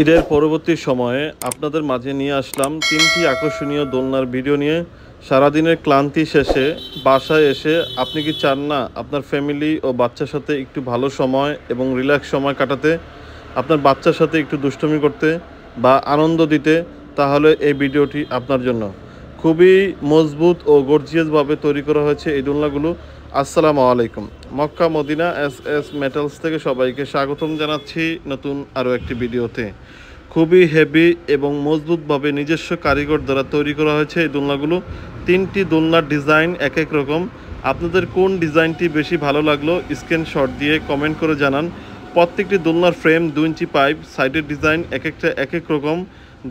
ঈদের পরবর্তী সময়ে আপনাদের মাঝে নিয়ে আসলাম ৩টি আকর্ষণীয় দোলনার ভিডিও নিয়ে। সারাদিনের ক্লান্তি শেষে বাসায় এসে আপনি কি চান না আপনার ফ্যামিলি ও বাচ্চার সাথে একটু ভালো সময় এবং রিল্যাক্স সময় কাটাতে, আপনার বাচ্চার সাথে একটু দুষ্টুমি করতে বা আনন্দ দিতে? তাহলে এই ভিডিওটি আপনার জন্য। খুবই মজবুত ও গর্জিয়াসভাবে তৈরি করা হয়েছে এই দোলনাগুলো। আসসালামু আলাইকুম। Mecca Medina S S metals থেকে সবাইকে স্বাগতম জানাচ্ছি নতুন আরও একটি ভিডিওতে। খুবই হেভি এবং মজবুতভাবে নিজস্ব কারিগর দ্বারা তৈরি করা হয়েছে এই দোলনাগুলো। 3টি দোলনার ডিজাইন এক এক রকম। আপনাদের কোন ডিজাইনটি বেশি ভালো লাগলো স্ক্রিনশট দিয়ে কমেন্ট করে জানান। প্রত্যেকটি দোলনার ফ্রেম 2 ইঞ্চি পাইপ, সাইডের ডিজাইন এক একটা এক এক রকম,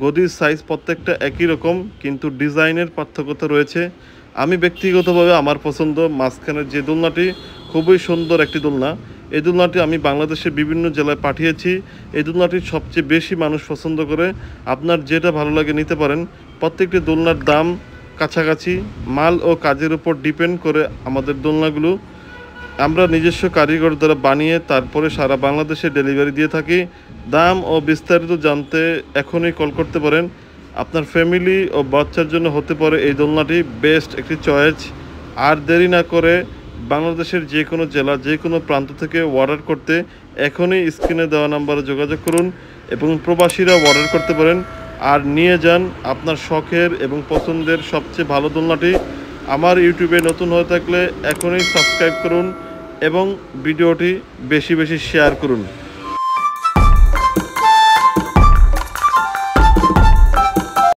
গদির সাইজ প্রত্যেকটা একই রকম, কিন্তু ডিজাইনের পার্থক্যতা রয়েছে। আমি ব্যক্তিগতভাবে আমার পছন্দ মাঝখানের যে দোলনাটি, খুবই সুন্দর একটি দোলনা। এই দোলনাটি আমি বাংলাদেশের বিভিন্ন জেলায় পাঠিয়েছি। এই দোলনাটি সবচেয়ে বেশি মানুষ পছন্দ করে। আপনার যেটা ভালো লাগে নিতে পারেন। প্রত্যেকটি দোলনার দাম কাছাকাছি, মাল ও কাজের উপর ডিপেন্ড করে আমাদের দোলনাগুলো। আমরা নিজস্ব কারিগর দ্বারা বানিয়ে তারপরে সারা বাংলাদেশে ডেলিভারি দিয়ে থাকি। দাম ও বিস্তারিত জানতে এখনই কল করতে পারেন। আপনার ফ্যামিলি ও বাচ্চার জন্য হতে পারে এই দোলনাটি বেস্ট একটি চয়েস। আর দেরি না করে বাংলাদেশের যে কোনো জেলা, যে কোনো প্রান্ত থেকে অর্ডার করতে এখনই স্ক্রিনে দেওয়া নাম্বারে যোগাযোগ করুন এবং প্রবাসীরা অর্ডার করতে পারেন। আর নিয়ে যান আপনার শখের এবং পছন্দের সবচেয়ে ভালো দোলনাটি। আমার ইউটিউবে নতুন হয়ে থাকলে এখনই সাবস্ক্রাইব করুন এবং ভিডিওটি বেশি বেশি শেয়ার করুন।